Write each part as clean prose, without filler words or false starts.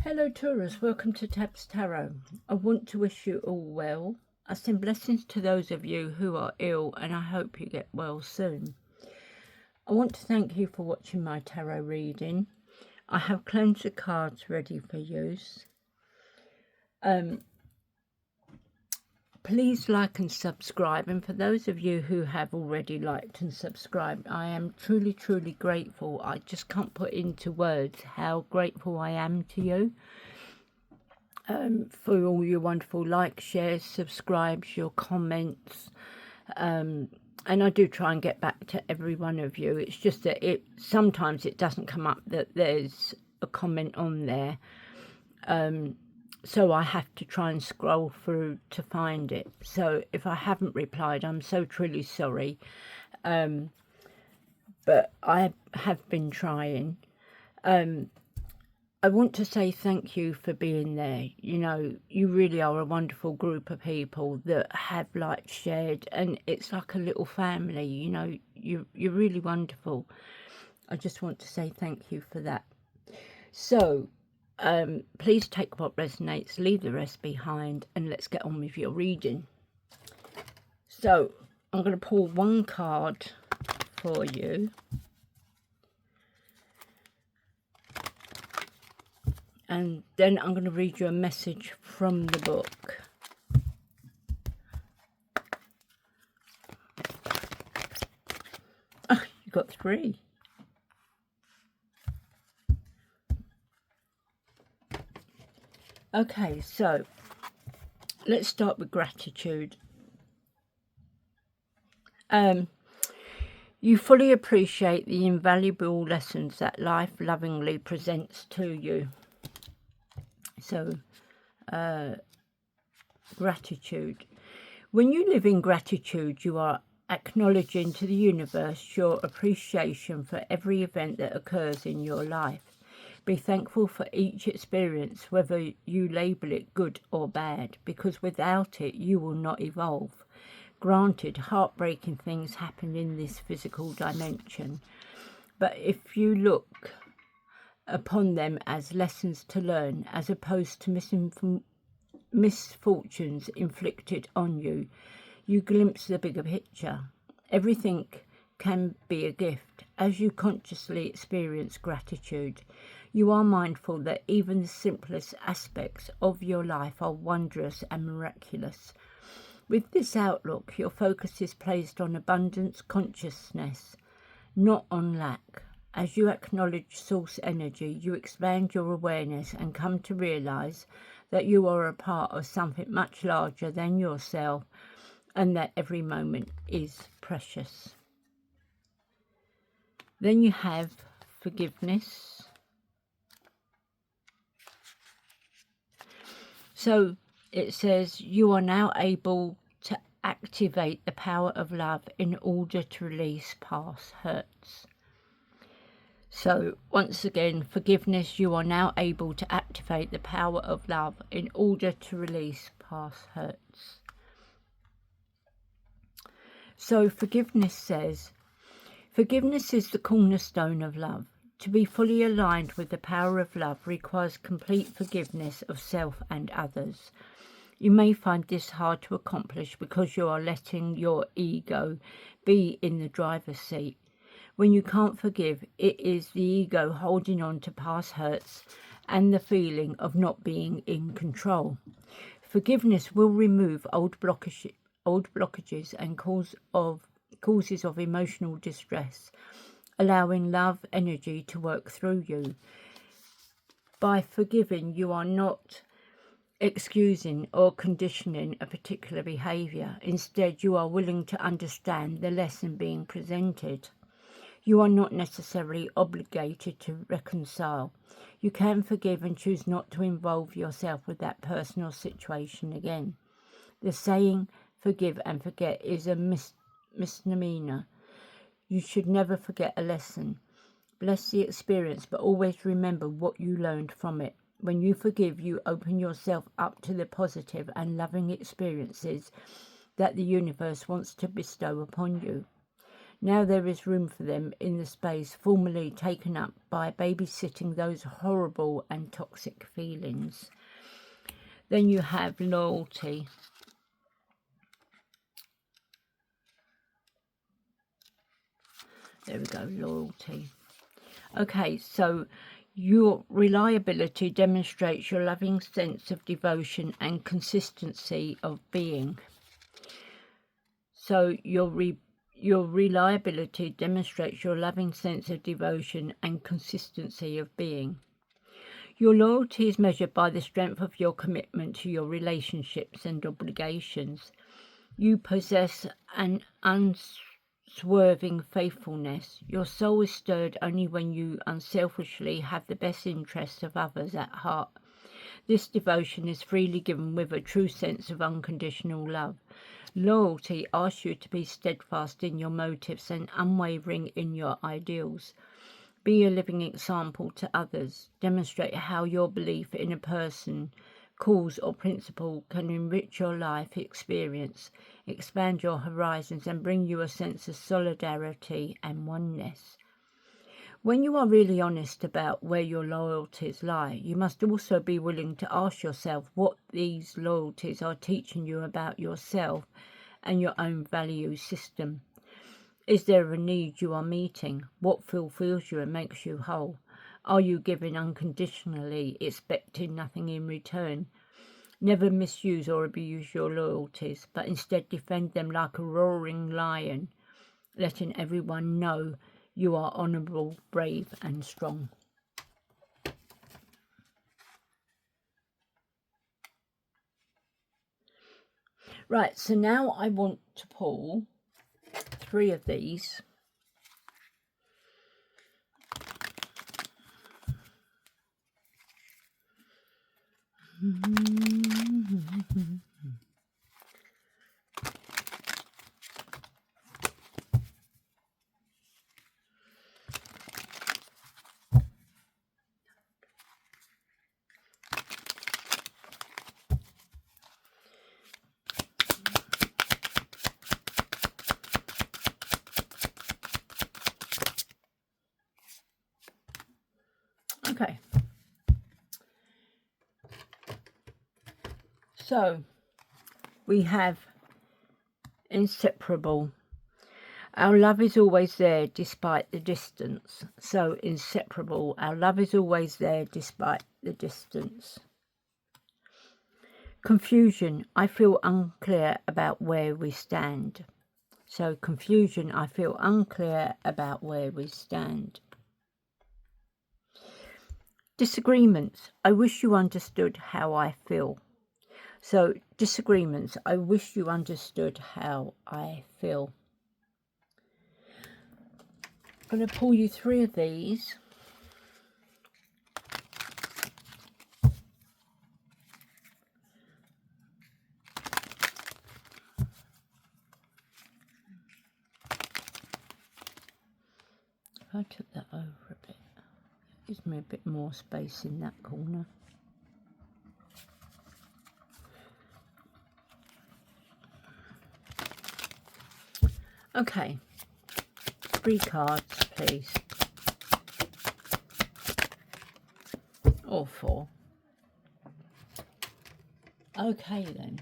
Hello Taurus, welcome to Tabs Tarot. I want to wish you all well. I send blessings to those of you who are ill and I hope you get well soon. I want to thank you for watching my tarot reading. I have cleansed the cards ready for use. Please like and subscribe, and for those of you who have already liked and subscribed, I am truly grateful. I just can't put into words how grateful I am to you for all your wonderful likes, shares, subscribes, your comments, and I do try and get back to every one of you. It's just that sometimes it doesn't come up that there's a comment on there, so I have to try and scroll through to find it. So if I haven't replied, I'm so truly sorry, but I have been trying. I want to say thank you for being there. You know, you really are a wonderful group of people that have liked, shared, and it's like a little family. You know, you're really wonderful. I just want to say thank you for that. So please take what resonates, leave the rest behind, and let's get on with your reading. So I'm going to pull one card for you. And then I'm going to read you a message from the book. Oh, you got 3. Okay, so let's start with gratitude. You fully appreciate the invaluable lessons that life lovingly presents to you. So, gratitude. When you live in gratitude, you are acknowledging to the universe your appreciation for every event that occurs in your life. Be thankful for each experience, whether you label it good or bad, because without it, you will not evolve. Granted, heartbreaking things happen in this physical dimension, but if you look upon them as lessons to learn, as opposed to misfortunes inflicted on you, you glimpse the bigger picture. Everything can be a gift. As you consciously experience gratitude, you are mindful that even the simplest aspects of your life are wondrous and miraculous. With this outlook, your focus is placed on abundance consciousness, not on lack. As you acknowledge source energy, you expand your awareness and come to realize that you are a part of something much larger than yourself, and that every moment is precious. Then you have forgiveness. So it says you are now able to activate the power of love in order to release past hurts. So once again, forgiveness, you are now able to activate the power of love in order to release past hurts. So forgiveness says, forgiveness is the cornerstone of love. To be fully aligned with the power of love requires complete forgiveness of self and others. You may find this hard to accomplish because you are letting your ego be in the driver's seat. When you can't forgive, it is the ego holding on to past hurts and the feeling of not being in control. Forgiveness will remove old blockages and causes of emotional distress, allowing love energy to work through you. By forgiving, you are not excusing or conditioning a particular behaviour. Instead, you are willing to understand the lesson being presented. You are not necessarily obligated to reconcile. You can forgive and choose not to involve yourself with that person or situation again. The saying, forgive and forget, is a misnomer. You should never forget a lesson. Bless the experience, but always remember what you learned from it. When you forgive, you open yourself up to the positive and loving experiences that the universe wants to bestow upon you. Now there is room for them in the space formerly taken up by babysitting those horrible and toxic feelings. Then you have loyalty. There we go, loyalty. Okay, so your reliability demonstrates your loving sense of devotion and consistency of being. So your reliability demonstrates your loving sense of devotion and consistency of being. Your loyalty is measured by the strength of your commitment to your relationships and obligations. You possess an unswerving faithfulness. Your soul is stirred only when you unselfishly have the best interests of others at heart. This devotion is freely given with a true sense of unconditional love. Loyalty asks you to be steadfast in your motives and unwavering in your ideals. Be a living example to others. Demonstrate how your belief in a person, cause or principle can enrich your life experience, expand your horizons and bring you a sense of solidarity and oneness. When you are really honest about where your loyalties lie, you must also be willing to ask yourself what these loyalties are teaching you about yourself and your own value system. Is there a need you are meeting? What fulfills you and makes you whole? Are you giving unconditionally, expecting nothing in return? Never misuse or abuse your loyalties, but instead defend them like a roaring lion, letting everyone know you are honourable, brave and strong. Right, so now I want to pull 3 of these. Okay. So we have inseparable. Our love is always there despite the distance. So inseparable. Our love is always there despite the distance. Confusion. I feel unclear about where we stand. So confusion. I feel unclear about where we stand. Disagreements. I wish you understood how I feel. So disagreements. I wish you understood how I feel. I'm going to pull you 3 of these. If I took that over a bit, it gives me a bit more space in that corner. Okay, 3 cards, please. Or 4. Okay then.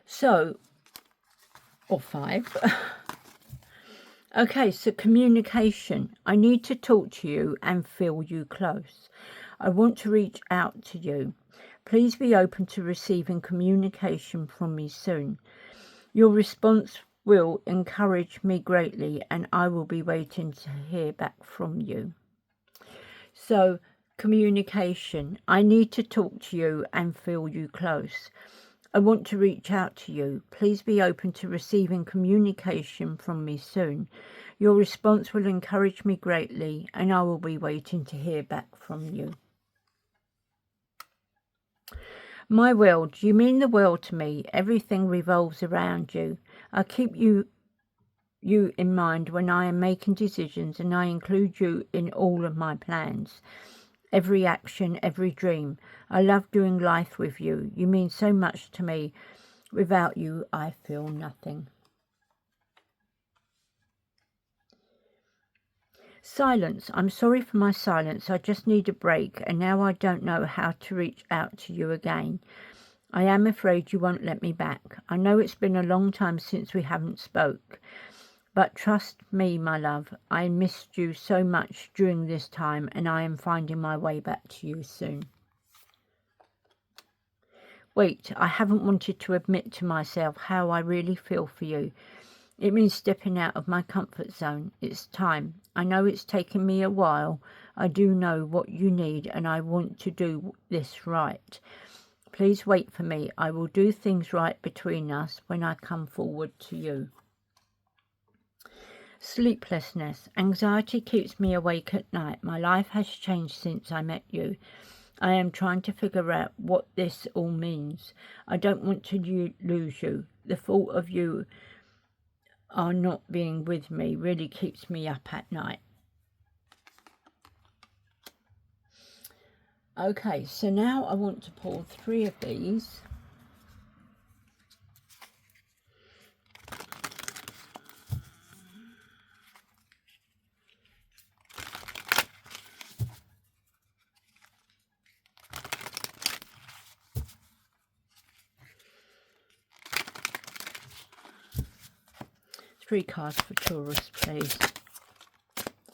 So, or 5. Okay, so communication. I need to talk to you and feel you close. I want to reach out to you. Please be open to receiving communication from me soon. Your response will encourage me greatly and I will be waiting to hear back from you. So, communication. I need to talk to you and feel you close. I want to reach out to you. Please be open to receiving communication from me soon. Your response will encourage me greatly and I will be waiting to hear back from you. My world, you mean the world to me. Everything revolves around you. I keep you in mind when I am making decisions and I include you in all of my plans. Every action, every dream. I love doing life with you. You mean so much to me. Without you, I feel nothing. Silence. I'm sorry for my silence. I just need a break, and now I don't know how to reach out to you again. I am afraid you won't let me back. I know it's been a long time since we haven't spoke, but trust me, my love, I missed you so much during this time, and I am finding my way back to you soon. Wait, I haven't wanted to admit to myself how I really feel for you. It means stepping out of my comfort zone. It's time. I know it's taken me a while. I do know what you need, and I want to do this right. Please wait for me. I will do things right between us when I come forward to you. Sleeplessness. Anxiety keeps me awake at night. My life has changed since I met you. I am trying to figure out what this all means. I don't want to lose you. The thought of you are not being with me really keeps me up at night. Okay, so now I want to pull 3 of these. Three cards for Taurus, please.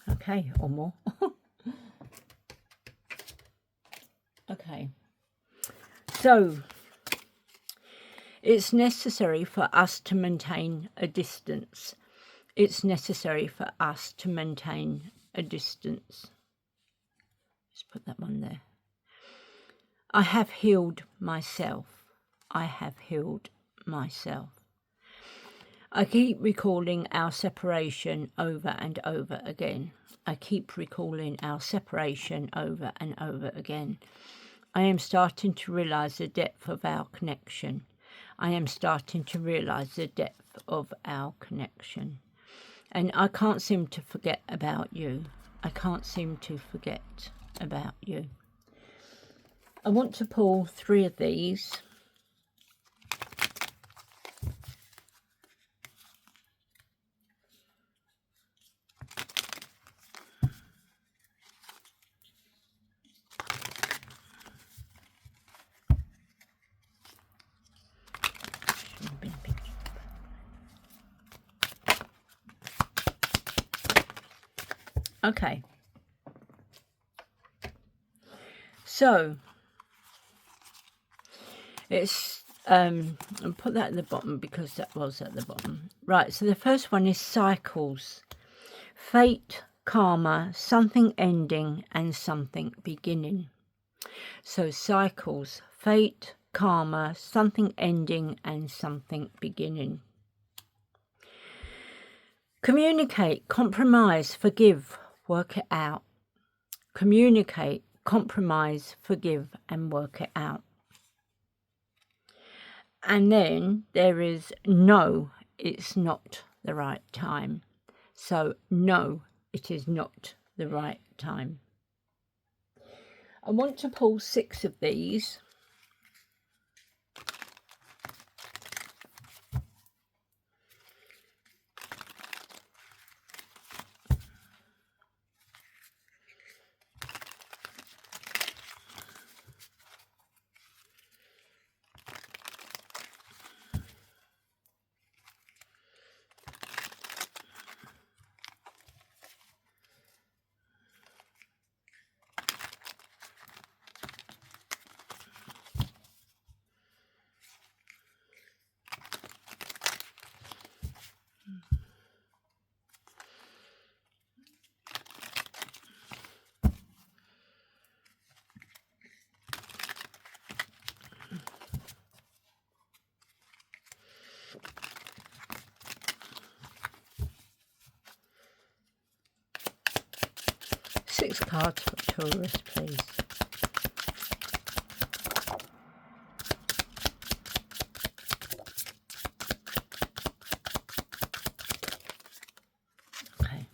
Okay, or more. Okay. So, it's necessary for us to maintain a distance. It's necessary for us to maintain a distance. Let's put that one there. I have healed myself. I have healed myself. I keep recalling our separation over and over again. I keep recalling our separation over and over again. I am starting to realise the depth of our connection. I am starting to realise the depth of our connection. And I can't seem to forget about you. I can't seem to forget about you. I want to pull 3 of these. Okay. So it's I'll put that at the bottom because that was at the bottom. Right, so the first one is cycles. Fate, karma, something ending and something beginning. So cycles, fate, karma, something ending and something beginning. Communicate, compromise, forgive, work it out. Communicate, compromise, forgive and work it out. And then there is no, it's not the right time. So no, it is not the right time. I want to pull 6 of these. Six cards for Taurus, please. Okay.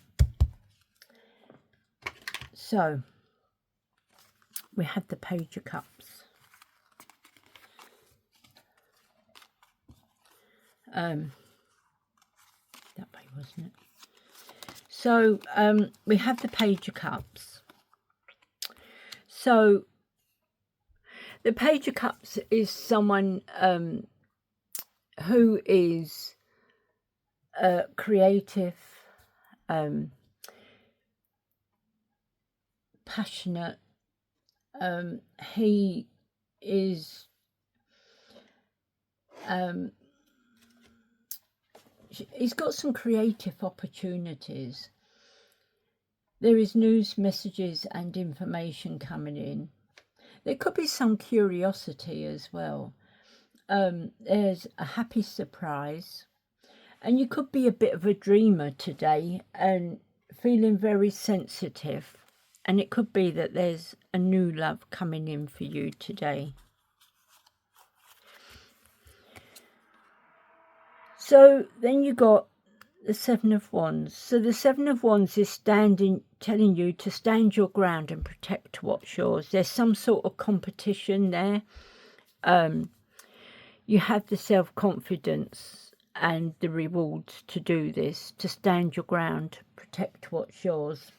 So, we have the Page of Cups. That way, wasn't it? So we have the Page of Cups. So the Page of Cups is someone who is creative, passionate. He is he's got some creative opportunities. There is news, messages and information coming in. There could be some curiosity as well. There's a happy surprise. And you could be a bit of a dreamer today and feeling very sensitive. And it could be that there's a new love coming in for you today. So then you got the Seven of Wands. So the Seven of Wands is telling you to stand your ground and protect what's yours. There's some sort of competition there. You have the self-confidence and the rewards to do this, to stand your ground, protect what's yours.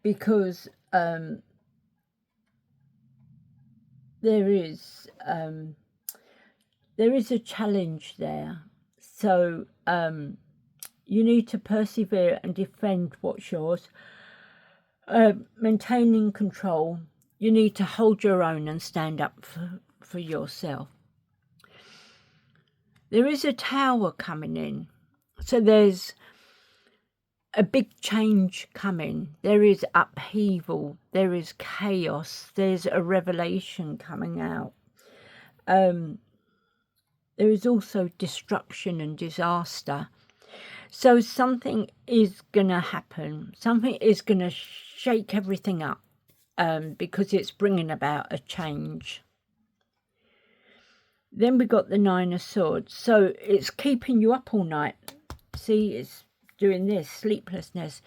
Because there is a challenge there. So you need to persevere and defend what's yours. Maintaining control. You need to hold your own and stand up for yourself. There is a Tower coming in. So there's a big change coming. There is upheaval. There is chaos. There's a revelation coming out. There is also destruction and disaster. So something is going to happen. Something is going to shake everything up because it's bringing about a change. Then we got the Nine of Swords. So it's keeping you up all night. See, it's doing this, sleeplessness.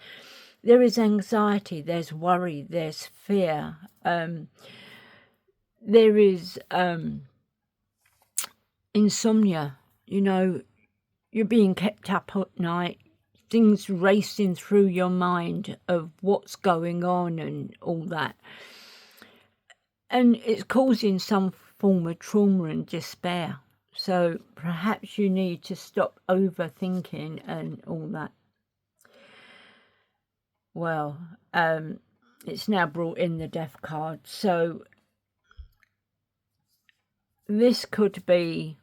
There is anxiety, there's worry, there's fear. There is insomnia. You know, you're being kept up at night, things racing through your mind of what's going on and all that. And it's causing some form of trauma and despair. So perhaps you need to stop overthinking and all that. Well, it's now brought in the Death card. So this could be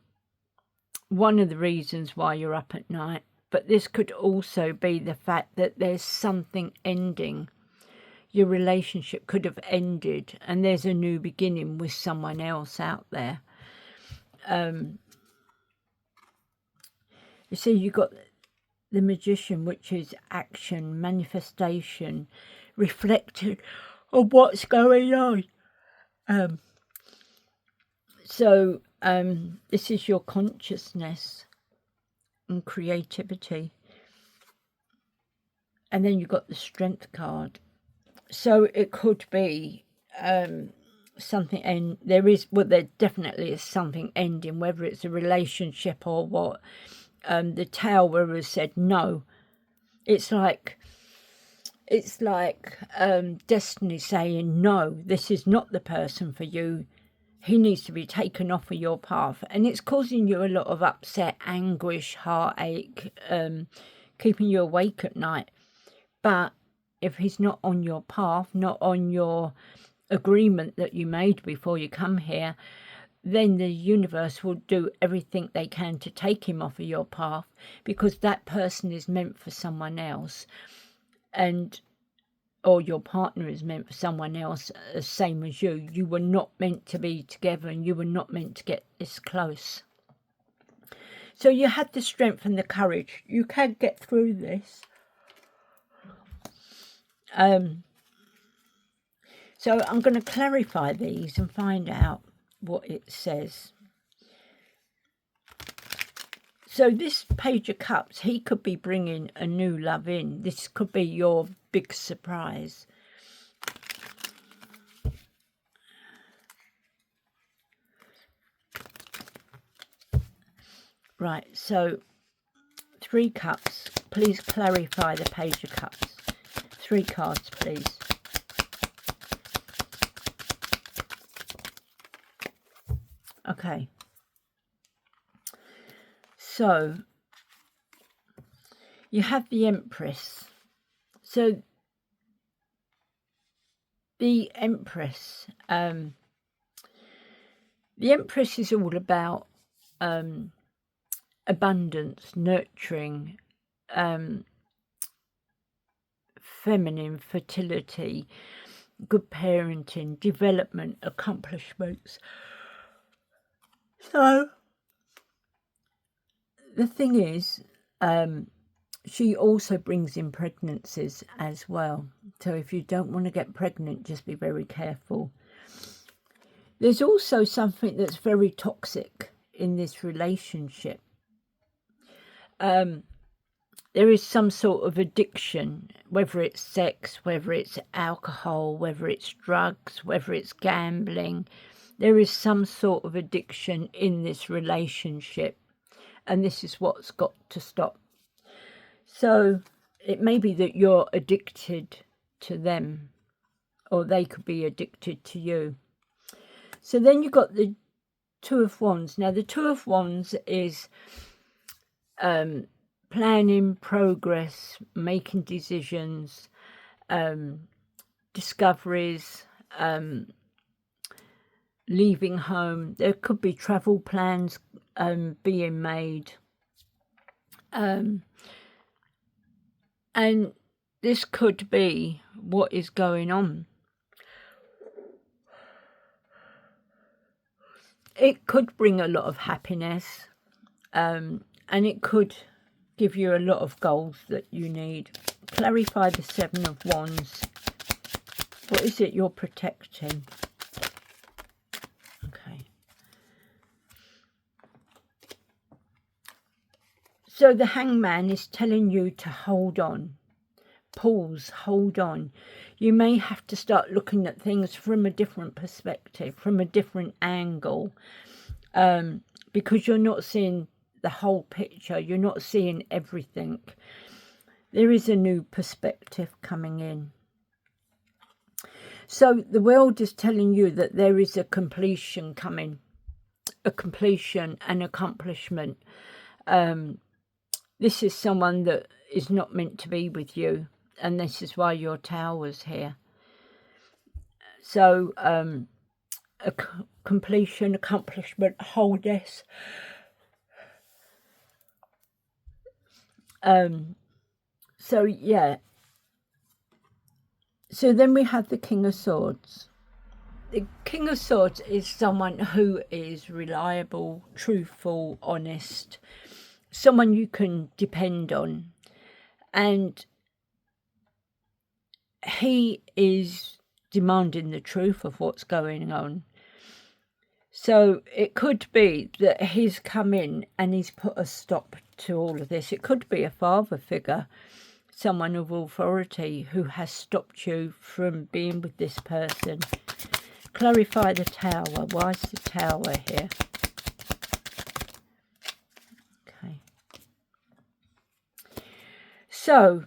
one of the reasons why you're up at night, but this could also be the fact that there's something ending. Your relationship could have ended and there's a new beginning with someone else out there. You see, you've got the Magician, which is action, manifestation, reflecting on what's going on. So this is your consciousness and creativity. And then you've got the Strength card. So it could be something, and there definitely is something ending, whether it's a relationship or what. The Tower has said no. It's like destiny saying no, this is not the person for you. He needs to be taken off of your path, and it's causing you a lot of upset, anguish, heartache, keeping you awake at night. But if he's not on your path, not on your agreement that you made before you come here, then the universe will do everything they can to take him off of your path, because that person is meant for someone else, or your partner is meant for someone else, same as you. You were not meant to be together, and you were not meant to get this close. So you had the strength and the courage. You can get through this. So I'm going to clarify these and find out what it says. So this Page of Cups, he could be bringing a new love in. This could be your big surprise. Right, so 3 cups. Please clarify the Page of Cups. 3 cards, please. Okay. So, you have the Empress. So, the Empress is all about abundance, nurturing, feminine, fertility, good parenting, development, accomplishments. So the thing is, she also brings in pregnancies as well. So if you don't want to get pregnant, just be very careful. There's also something that's very toxic in this relationship. There is some sort of addiction, whether it's sex, whether it's alcohol, whether it's drugs, whether it's gambling. There is some sort of addiction in this relationship, and this is what's got to stop. So it may be that you're addicted to them, or they could be addicted to you. So then you've got the Two of Wands. Now the Two of Wands is planning, progress, making decisions, discoveries, leaving home. There could be travel plans being made. And this could be what is going on. It could bring a lot of happiness, and it could give you a lot of goals that you need. Clarify the Seven of Wands. What is it you're protecting? Okay. So the Hangman is telling you to hold on. Pause, hold on. You may have to start looking at things from a different perspective, from a different angle, because you're not seeing the whole picture. You're not seeing everything. There is a new perspective coming in. So the world is telling you that there is a completion coming, a completion, an accomplishment. This is someone that is not meant to be with you, and this is why your Tower's here. So a completion, accomplishment, wholeness. So yeah. So then we have the King of Swords. The King of Swords is someone who is reliable, truthful, honest, someone you can depend on. And he is demanding the truth of what's going on. So it could be that he's come in and he's put a stop to all of this. It could be a father figure, someone of authority who has stopped you from being with this person. Clarify the Tower. Why is the Tower here? Okay. So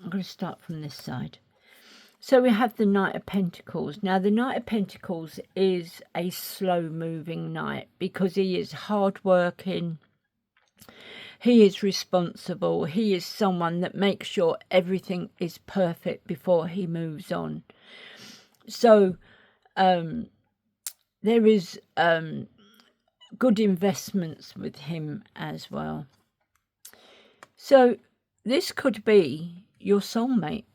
I'm going to start from this side. So we have the Knight of Pentacles. Now the Knight of Pentacles is a slow moving knight because he is hardworking. He is responsible. He is someone that makes sure everything is perfect before he moves on. So there is good investments with him as well. So this could be your soulmate,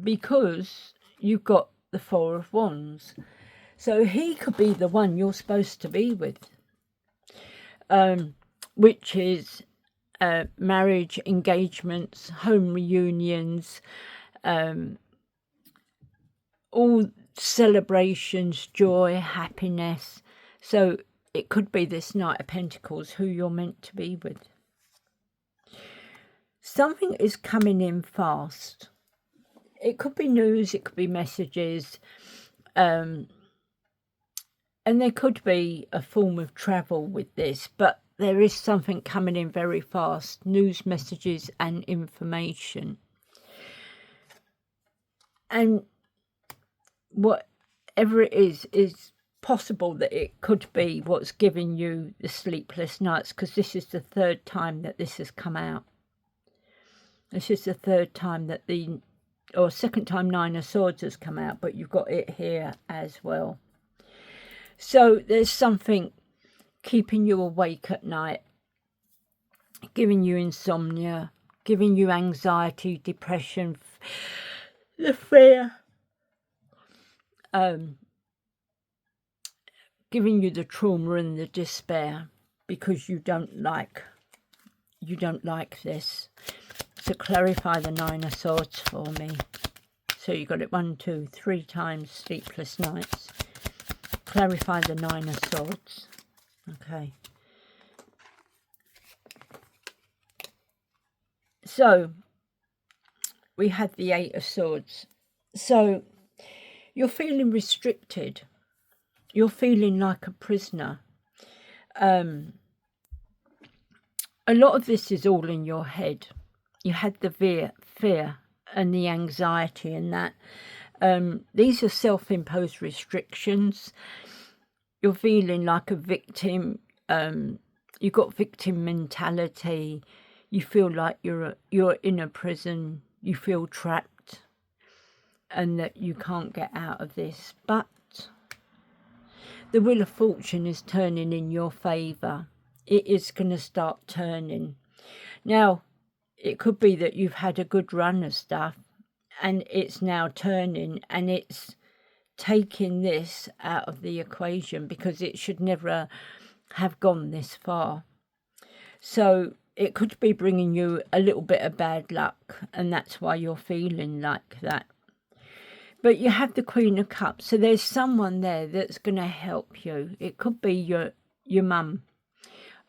because you've got the Four of Wands. So he could be the one you're supposed to be with, which is marriage, engagements, home reunions, all celebrations, joy, happiness. So it could be this Knight of Pentacles who you're meant to be with. Something is coming in fast. It could be news, it could be messages. And there could be a form of travel with this, but there is something coming in very fast, news messages and information. And whatever it is possible that it could be what's giving you the sleepless nights, because this is the third time that this has come out. This is the third time that second time Nine of Swords has come out, but you've got it here as well. So there's something keeping you awake at night, giving you insomnia, giving you anxiety, depression, the fear, giving you the trauma and the despair because you don't like this. So clarify the Nine of Swords for me. So you got it 1, 2, 3 times, sleepless nights. Clarify the Nine of Swords. Okay. So we had the Eight of Swords. So you're feeling restricted. You're feeling like a prisoner. A lot of this is all in your head. You had the fear and the anxiety and that. These are self-imposed restrictions. You're feeling like a victim. You've got victim mentality. You feel like you're in a prison. You feel trapped and that you can't get out of this. But the Wheel of Fortune is turning in your favour. It is going to start turning. Now, it could be that you've had a good run of stuff and it's now turning and it's taking this out of the equation because it should never have gone this far. So it could be bringing you a little bit of bad luck and that's why you're feeling like that. But you have the Queen of Cups, so there's someone there that's going to help you. It could be your mum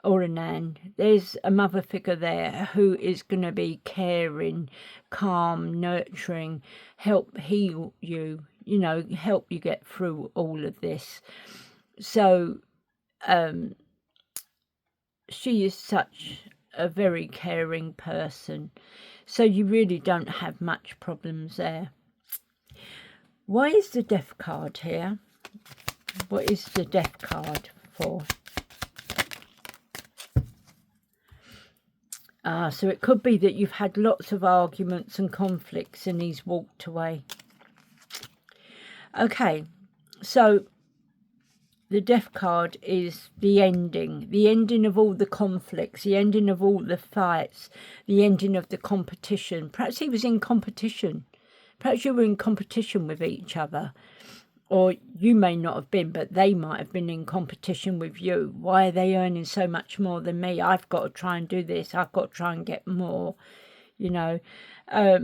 or a nan. There's a mother figure there who is going to be caring, calm, nurturing, help heal you, help you get through all of this. So she is such a very caring person. So you really don't have much problems there. Why is the Death card here? What is the Death card for? So it could be that you've had lots of arguments and conflicts and he's walked away. Okay, so the Death card is the ending of all the conflicts, the ending of all the fights, the ending of the competition. Perhaps he was in competition. Perhaps you were in competition with each other, or you may not have been, but they might have been in competition with you. Why are they earning so much more than me? I've got to try and do this. I've got to try and get more, There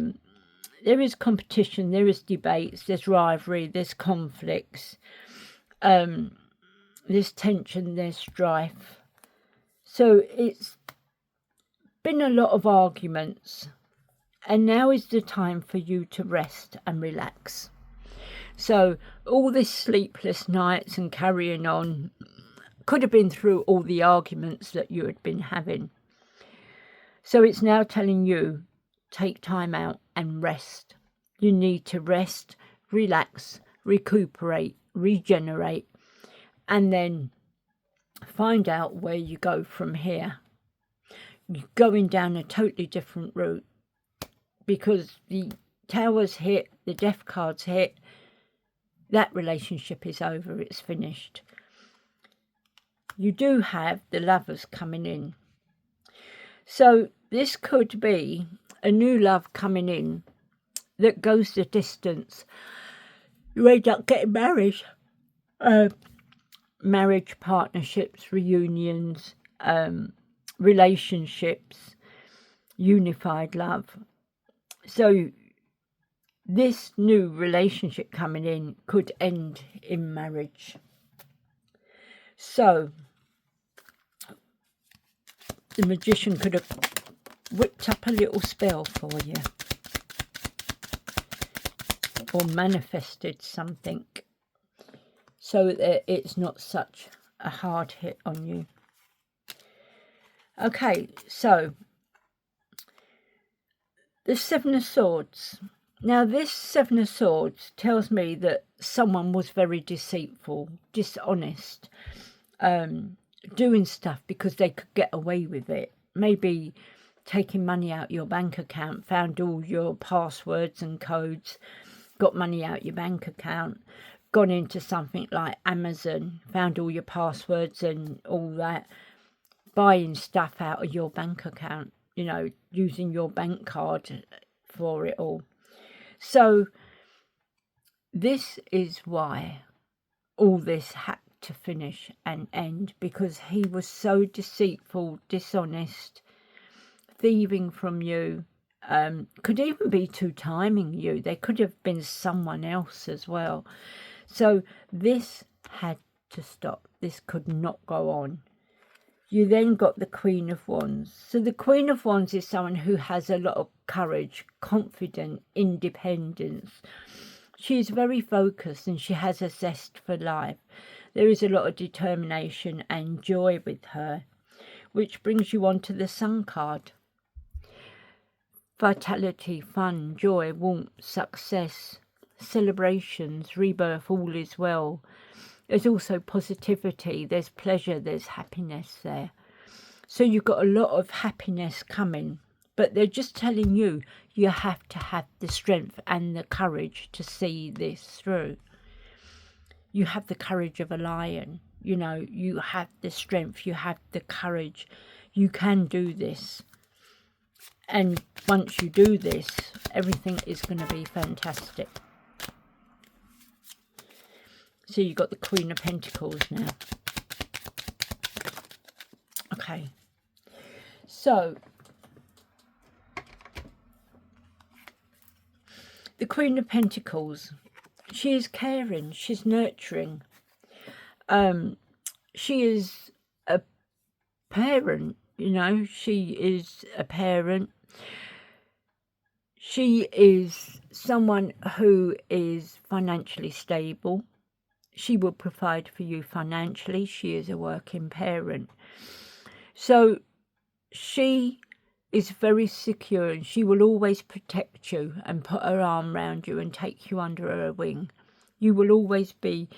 is competition, there is debates, there's rivalry, there's conflicts, there's tension, there's strife. So it's been a lot of arguments. And now is the time for you to rest and relax. So all this sleepless nights and carrying on could have been through all the arguments that you had been having. So it's now telling you, take time out and rest. You need to rest, relax, recuperate, regenerate, and then find out where you go from here. You're going down a totally different route. Because the Towers hit, the Death cards hit, that relationship is over, it's finished. You do have the Lovers coming in. So this could be a new love coming in that goes the distance. You end up getting married. Marriage, partnerships, reunions, relationships, unified love. So this new relationship coming in could end in marriage. So the Magician could have whipped up a little spell for you or manifested something. so that it's not such a hard hit on you. Okay, so the Seven of Swords. Now, this Seven of Swords tells me that someone was very deceitful, dishonest, doing stuff because they could get away with it. Maybe taking money out your bank account, found all your passwords and codes, got money out your bank account, gone into something like Amazon, found all your passwords and all that, buying stuff out of your bank account, you know, using your bank card for it all. So this is why all this had to finish and end, because he was so deceitful, dishonest, thieving from you. Could even be two-timing you. They could have been someone else as well. So this had to stop. This could not go on. You then got the Queen of Wands. So the Queen of Wands is someone who has a lot of courage, confident, independence. She is very focused and she has a zest for life. There is a lot of determination and joy with her, which brings you on to the Sun card. Vitality, fun, joy, warmth, success, celebrations, rebirth, all is well. There's also positivity, there's pleasure, there's happiness there. So you've got a lot of happiness coming, but they're just telling you, you have to have the strength and the courage to see this through. You have the courage of a lion, you know, you have the strength, you have the courage, you can do this. And once you do this, everything is going to be fantastic. So you've got the Queen of Pentacles now. Okay. So, the Queen of Pentacles, she is caring, she's nurturing. She is a parent, you know, she is a parent. She is someone who is financially stable. She will provide for you financially. She is a working parent. So she is very secure and she will always protect you and put her arm around you and take you under her wing. You will always be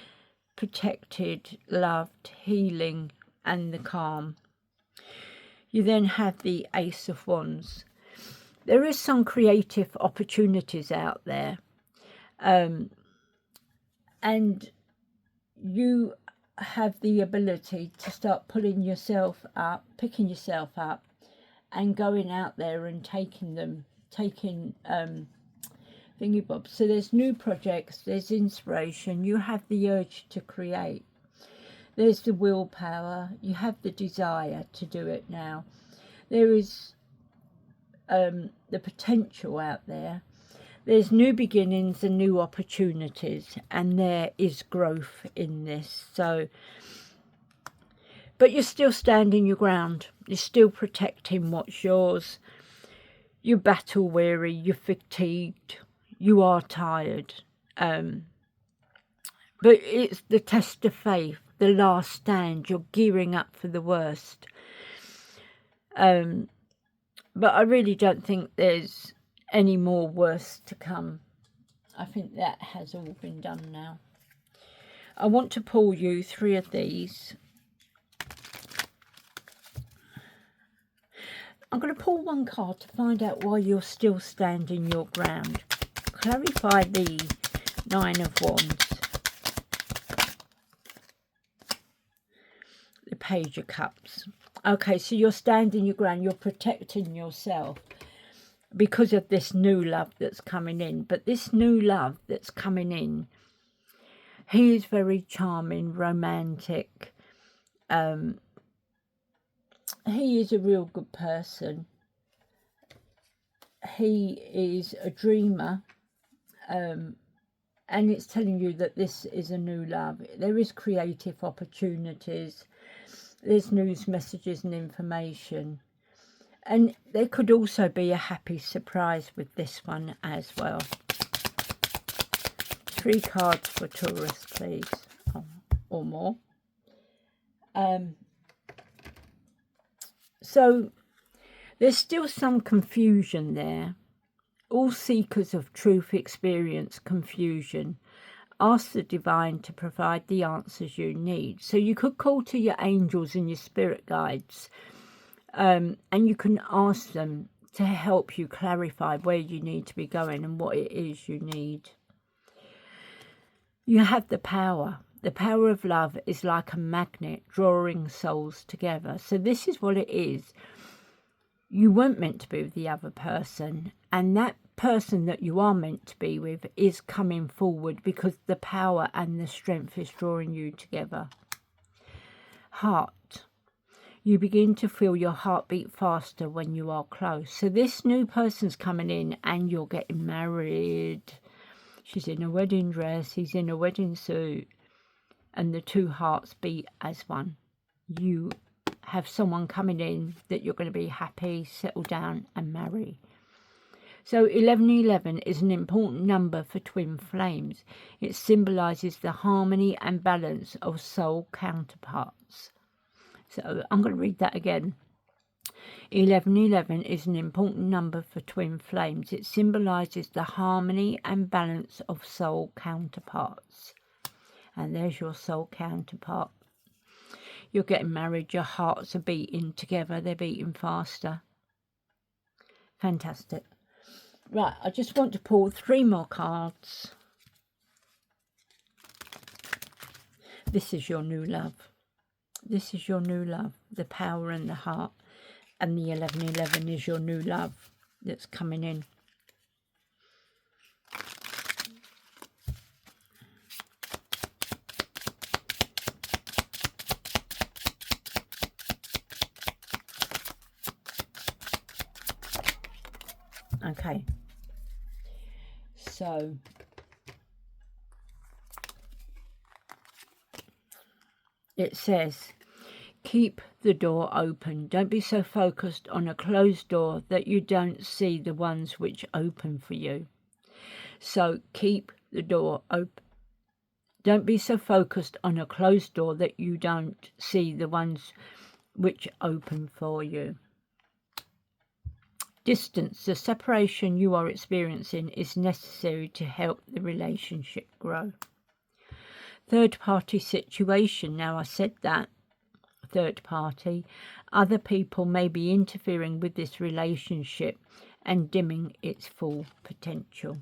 protected, loved, healing and the calm. You then have the Ace of Wands. There is some creative opportunities out there. And you have the ability to start pulling yourself up, picking yourself up and going out there and taking thingy bobs. So there's new projects, there's inspiration, you have the urge to create. There's the willpower, you have the desire to do it now. There is the potential out there. There's new beginnings and new opportunities, and there is growth in this. So, but you're still standing your ground. You're still protecting what's yours. You're battle weary. You're fatigued. You are tired. But it's the test of faith, the last stand. You're gearing up for the worst. But I really don't think there's any more worse to come. I think that has all been done now. I want to pull you 3 of these. I'm going to pull one card to find out why you're still standing your ground. Clarify the 9 of Wands. The Page of Cups. Okay, so you're standing your ground. You're protecting yourself because of this new love that's coming in. But this new love that's coming in, he is very charming, romantic. He is a real good person. He is a dreamer. And it's telling you that this is a new love. There is creative opportunities. There's news, messages and information. And there could also be a happy surprise with this one as well. 3 cards for Taurus, please. Oh, or more. So there's still some confusion there. All seekers of truth experience confusion. Ask the divine to provide the answers you need. So you could call to your angels and your spirit guides, and you can ask them to help you clarify where you need to be going and what it is you need. You have the power. The power of love is like a magnet drawing souls together. So this is what it is. You weren't meant to be with the other person, and that person that you are meant to be with is coming forward because the power and the strength is drawing you together. Heart. You begin to feel your heartbeat faster when you are close. So this new person's coming in and you're getting married. She's in a wedding dress, he's in a wedding suit, and the two hearts beat as one. You have someone coming in that you're going to be happy, settle down and marry. So 1111 is an important number for twin flames. It symbolises the harmony and balance of soul counterparts. So I'm going to read that again. 1111 is an important number for twin flames. It symbolises the harmony and balance of soul counterparts. And there's your soul counterpart. You're getting married, your hearts are beating together, they're beating faster. Fantastic. Right, I just want to pull 3 more cards. This is your new love. This is your new love, the power and the heart. And the 1111 is your new love that's coming in. Okay. So it says, keep the door open. Don't be so focused on a closed door that you don't see the ones which open for you. So keep the door open. Don't be so focused on a closed door that you don't see the ones which open for you. Distance. The separation you are experiencing is necessary to help the relationship grow. Third party situation. Now I said that. Third party. Other people may be interfering with this relationship and dimming its full potential.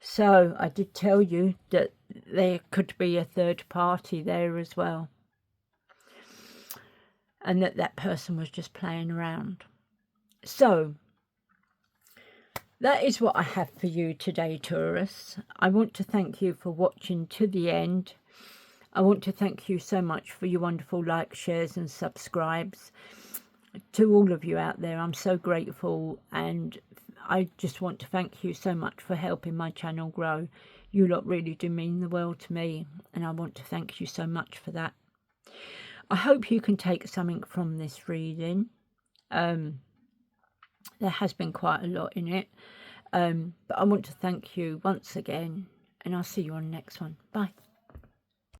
So I did tell you that there could be a third party there as well. And that person was just playing around. So, that is what I have for you today, Taurus. I want to thank you for watching to the end. I want to thank you so much for your wonderful likes, shares and subscribes. To all of you out there, I'm so grateful, and I just want to thank you so much for helping my channel grow. You lot really do mean the world to me, and I want to thank you so much for that. I hope you can take something from this reading. There has been quite a lot in it, but I want to thank you once again, and I'll see you on the next one. Bye.